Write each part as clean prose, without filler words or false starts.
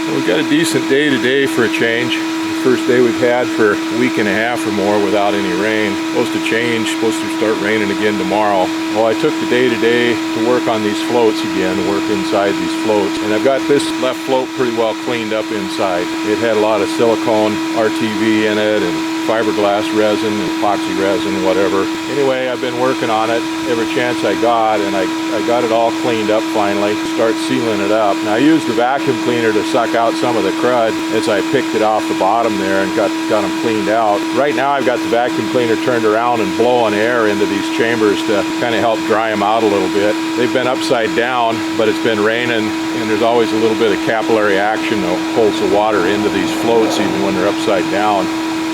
Well, we got a decent day today for a change. The first day we've had for a week and a half or more without any rain. Supposed to change, supposed to start raining again tomorrow. Well, I took the day today to work on these floats again, work inside these floats. And I've got this left float pretty well cleaned up inside. It had a lot of silicone RTV in it and fiberglass resin, epoxy resin, whatever. Anyway, I've been working on it every chance I got, and I got it all cleaned up finally. Start sealing it up. Now I used the vacuum cleaner to suck out some of the crud as I picked it off the bottom there and got them cleaned out. Right now I've got the vacuum cleaner turned around and blowing air into these chambers to kind of help dry them out a little bit. They've been upside down, but it's been raining, and there's always a little bit of capillary action that holds the water into these floats even when they're upside down.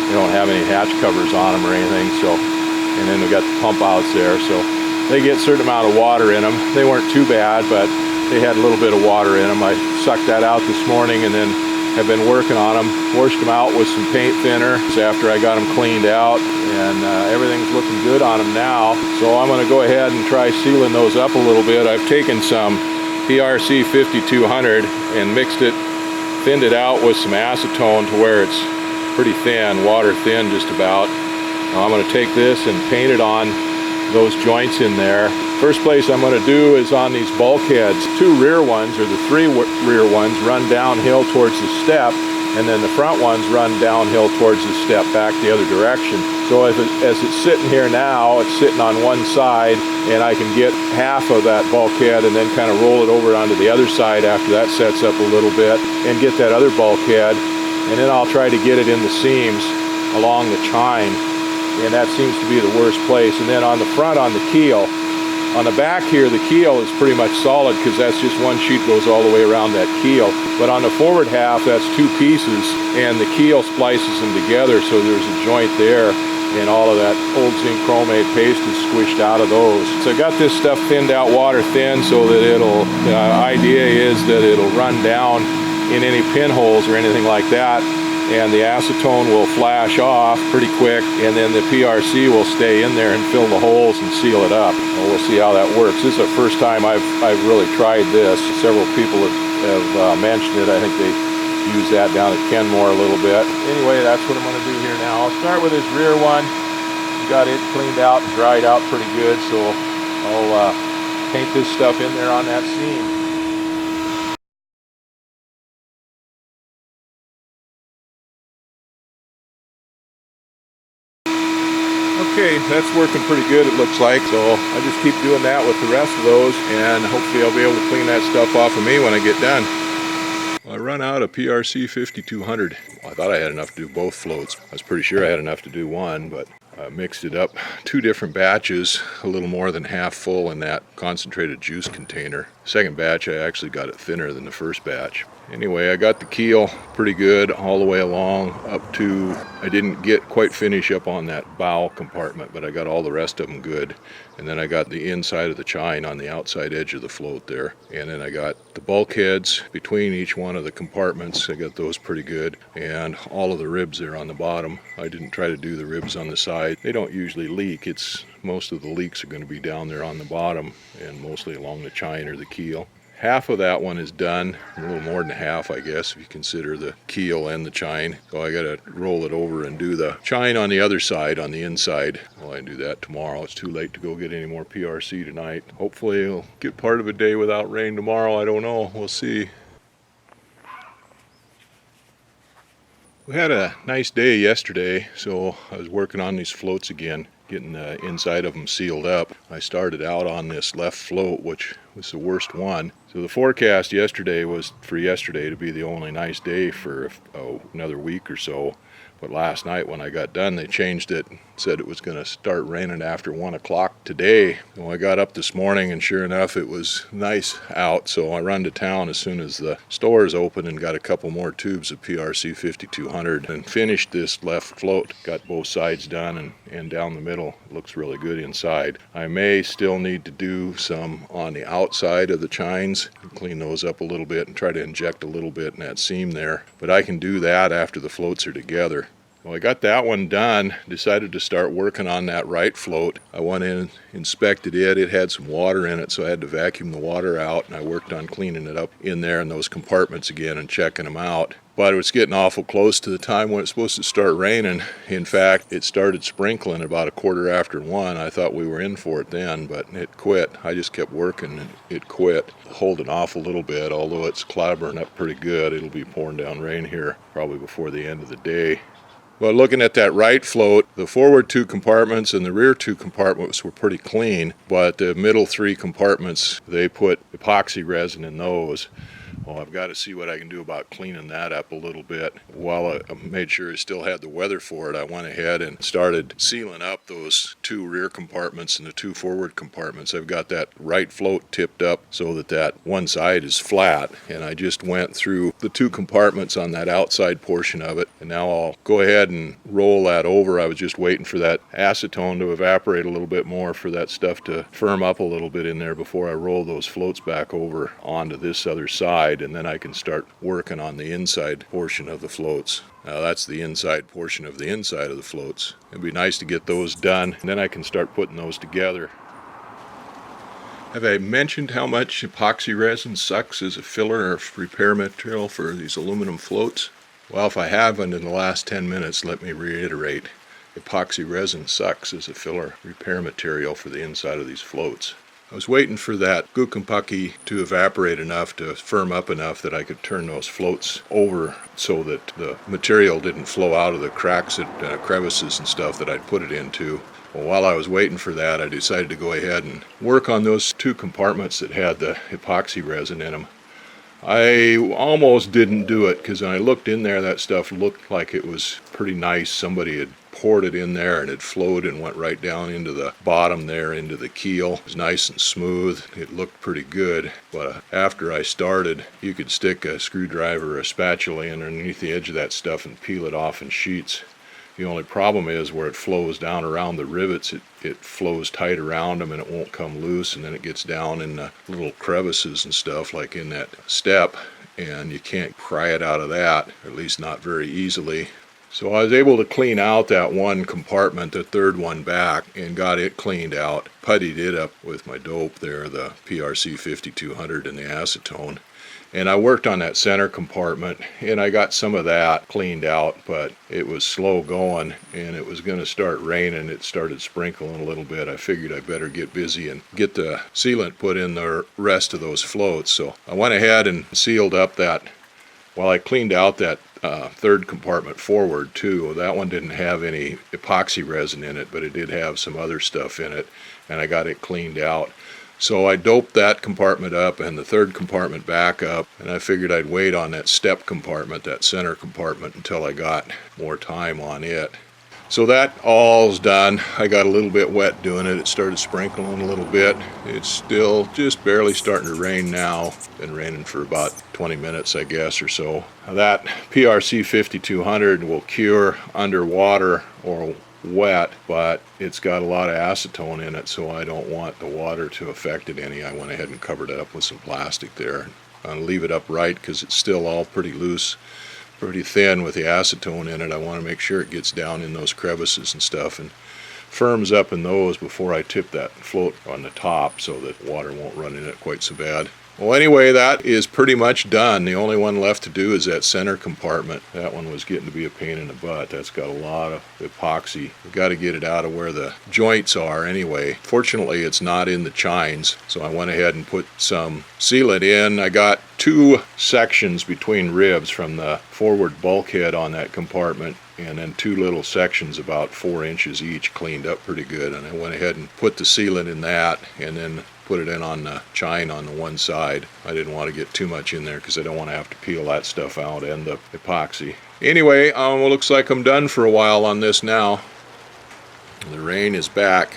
They don't have any hatch covers on them or anything, so, and then we've got the pump outs there, so they get a certain amount of water in them. They weren't too bad, but they had a little bit of water in them. I sucked that out this morning and then have been working on them. Washed them out with some paint thinner after I got them cleaned out, and everything's looking good on them now. So I'm going to go ahead and try sealing those up a little bit. I've taken some PRC 5200 and mixed it, thinned it out with some acetone to where it's pretty thin, water thin just about. Now I'm going to take this and paint it on those joints in there. First place I'm going to do is on these bulkheads. Two rear ones, or the three rear ones, run downhill towards the step, and then the front ones run downhill towards the step back the other direction. So as it's sitting here now, it's sitting on one side, and I can get half of that bulkhead and then kind of roll it over onto the other side after that sets up a little bit, and get that other bulkhead. And then I'll try to get it in the seams along the chine, and that seems to be the worst place. And then on the front, on the keel, on the back here, the keel is pretty much solid because that's just one sheet goes all the way around that keel. But on the forward half, that's two pieces, and the keel splices them together, so there's a joint there, and all of that old zinc chromate paste is squished out of those. So I got this stuff thinned out water thin so that it'll, the idea is that it'll run down in any pinholes or anything like that, and the acetone will flash off pretty quick, and then the PRC will stay in there and fill the holes and seal it up. Well, we'll see how that works. This is the first time I've really tried this. Several people have mentioned it. I think they use that down at Kenmore a little bit. Anyway, that's what I'm going to do here now. I'll start with this rear one. Got it cleaned out and dried out pretty good, so I'll paint this stuff in there on that seam. Okay, that's working pretty good, it looks like, so I just keep doing that with the rest of those, and hopefully I'll be able to clean that stuff off of me when I get done. Well, I run out of PRC 5200. Well, I thought I had enough to do both floats. I was pretty sure I had enough to do one, but I mixed it up. Two different batches, a little more than half full in that concentrated juice container. Second batch, I actually got it thinner than the first batch. Anyway, I got the keel pretty good all the way along up to, I didn't get quite finish up on that bow compartment, but I got all the rest of them good. And then I got the inside of the chine on the outside edge of the float there. And then I got the bulkheads between each one of the compartments. I got those pretty good. And all of the ribs there on the bottom. I didn't try to do the ribs on the side. They don't usually leak. Most of the leaks are going to be down there on the bottom and mostly along the chine or the keel. Half of that one is done, a little more than half, I guess, if you consider the keel and the chine. So I got to roll it over and do the chine on the other side, on the inside. Well, I can do that tomorrow. It's too late to go get any more PRC tonight. Hopefully I'll get part of a day without rain tomorrow. I don't know. We'll see. We had a nice day yesterday, so I was working on these floats again, getting the inside of them sealed up. I started out on this left float, which was the worst one. So the forecast yesterday was for yesterday to be the only nice day for another week or so. But last night when I got done, they changed it, said it was going to start raining after 1 o'clock today. So I got up this morning and sure enough it was nice out, so I run to town as soon as the stores opened and got a couple more tubes of PRC 5200 and finished this left float. Got both sides done and down the middle. It looks really good inside. I may still need to do some on the outside of the chines, clean those up a little bit and try to inject a little bit in that seam there. But I can do that after the floats are together. Well, I got that one done, decided to start working on that right float. I went in, inspected it. It had some water in it, so I had to vacuum the water out, and I worked on cleaning it up in there in those compartments again and checking them out. But it was getting awful close to the time when it's supposed to start raining. In fact, it started sprinkling about 1:15. I thought we were in for it then, but it quit. I just kept working and it quit. Holding off a little bit, although it's clobbering up pretty good. It'll be pouring down rain here probably before the end of the day. Well, looking at that right float, the forward 2 compartments and the rear 2 compartments were pretty clean, but the middle 3 compartments, they put epoxy resin in those. Well, I've got to see what I can do about cleaning that up a little bit. While I made sure I still had the weather for it, I went ahead and started sealing up those 2 rear compartments and the 2 forward compartments. I've got that right float tipped up so that one side is flat, and I just went through the 2 compartments on that outside portion of it, and now I'll go ahead and roll that over. I was just waiting for that acetone to evaporate a little bit more, for that stuff to firm up a little bit in there before I roll those floats back over onto this other side, and then I can start working on the inside portion of the floats. Now that's the inside portion of the inside of the floats. It'd be nice to get those done, and then I can start putting those together. Have I mentioned how much epoxy resin sucks as a filler or repair material for these aluminum floats? Well, if I haven't in the last 10 minutes, let me reiterate. Epoxy resin sucks as a filler repair material for the inside of these floats. I was waiting for that guccipucky to evaporate enough to firm up enough that I could turn those floats over so that the material didn't flow out of the cracks and crevices and stuff that I'd put it into. Well, while I was waiting for that, I decided to go ahead and work on those 2 compartments that had the epoxy resin in them. I almost didn't do it because when I looked in there, that stuff looked like it was pretty nice. Somebody had poured it in there and it flowed and went right down into the bottom there, into the keel. It was nice and smooth. It looked pretty good. But after I started, you could stick a screwdriver or a spatula in underneath the edge of that stuff and peel it off in sheets. The only problem is where it flows down around the rivets, it flows tight around them and it won't come loose, and then it gets down in the little crevices and stuff like in that step, and you can't pry it out of that, or at least not very easily. So I was able to clean out that one compartment, the 3rd one back, and got it cleaned out. Puttied it up with my dope there, the PRC 5200 and the acetone. And I worked on that center compartment, and I got some of that cleaned out, but it was slow going, and it was going to start raining. It started sprinkling a little bit. I figured I better get busy and get the sealant put in the rest of those floats. So I went ahead and sealed up that. Well, I cleaned out that 3rd compartment forward too. That one didn't have any epoxy resin in it, but it did have some other stuff in it, and I got it cleaned out. So I doped that compartment up and the 3rd compartment back up, and I figured I'd wait on that step compartment, that center compartment, until I got more time on it. So that all's done. I got a little bit wet doing it. It started sprinkling a little bit. It's still just barely starting to rain now. Been raining for about 20 minutes, I guess, or so. That PRC 5200 will cure underwater or wet, but it's got a lot of acetone in it, so I don't want the water to affect it any. I went ahead and covered it up with some plastic there. I'll leave it upright because it's still all pretty loose, pretty thin with the acetone in it. I want to make sure it gets down in those crevices and stuff and firms up in those before I tip that float on the top so that water won't run in it quite so bad. Well, anyway, that is pretty much done. The only one left to do is that center compartment. That one was getting to be a pain in the butt. That's got a lot of epoxy. We've got to get it out of where the joints are anyway. Fortunately, it's not in the chines, so I went ahead and put some sealant in. I got 2 sections between ribs from the forward bulkhead on that compartment, and then 2 little sections about 4 inches each cleaned up pretty good, and I went ahead and put the sealant in that and then put it in on the chine on the one side. I didn't want to get too much in there because I don't want to have to peel that stuff out and the epoxy. Anyway, it looks like I'm done for a while on this now. The rain is back.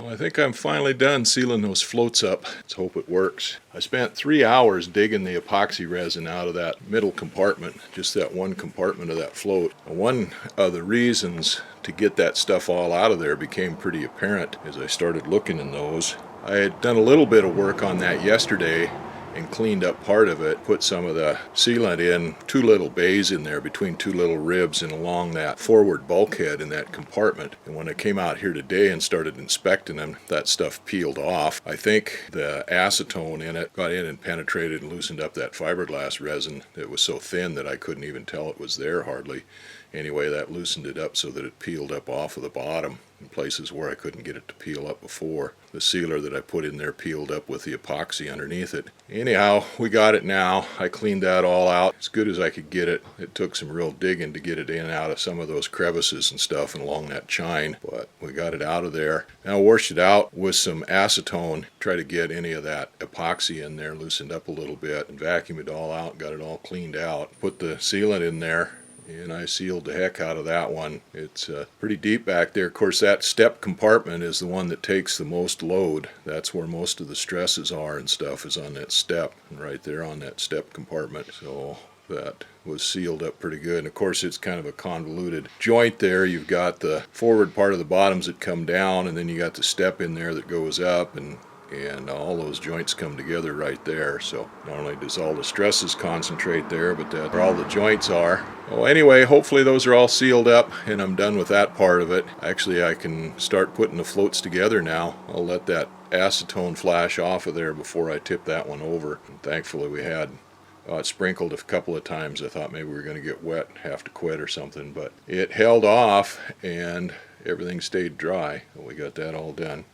Well, I think I'm finally done sealing those floats up. Let's hope it works. I spent 3 hours digging the epoxy resin out of that middle compartment, just that one compartment of that float. One of the reasons to get that stuff all out of there became pretty apparent as I started looking in those. I had done a little bit of work on that yesterday, and cleaned up part of it, put some of the sealant in, 2 little bays in there between 2 little ribs and along that forward bulkhead in that compartment. And when I came out here today and started inspecting them, that stuff peeled off. I think the acetone in it got in and penetrated and loosened up that fiberglass resin. It was so thin that I couldn't even tell it was there hardly. Anyway, that loosened it up so that it peeled up off of the bottom in places where I couldn't get it to peel up before. The sealer that I put in there peeled up with the epoxy underneath it. Anyhow, we got it now. I cleaned that all out as good as I could get it. It took some real digging to get it in and out of some of those crevices and stuff and along that chine, but we got it out of there. Now I washed it out with some acetone, try to get any of that epoxy in there loosened up a little bit, and vacuum it all out, got it all cleaned out. Put the sealant in there, and I sealed the heck out of that one. It's pretty deep back there. Of course, that step compartment is the one that takes the most load. That's where most of the stresses are and stuff, is on that step, and right there on that step compartment. So that was sealed up pretty good. And of course, it's kind of a convoluted joint there. You've got the forward part of the bottoms that come down, and then you got the step in there that goes up, and all those joints come together right there. So not only does all the stresses concentrate there, but that's where all the joints are. Well, anyway, hopefully those are all sealed up and I'm done with that part of it. Actually, I can start putting the floats together now. I'll let that acetone flash off of there before I tip that one over. And thankfully we had it sprinkled a couple of times. I thought maybe we were going to get wet and have to quit or something, but it held off and everything stayed dry. We got that all done.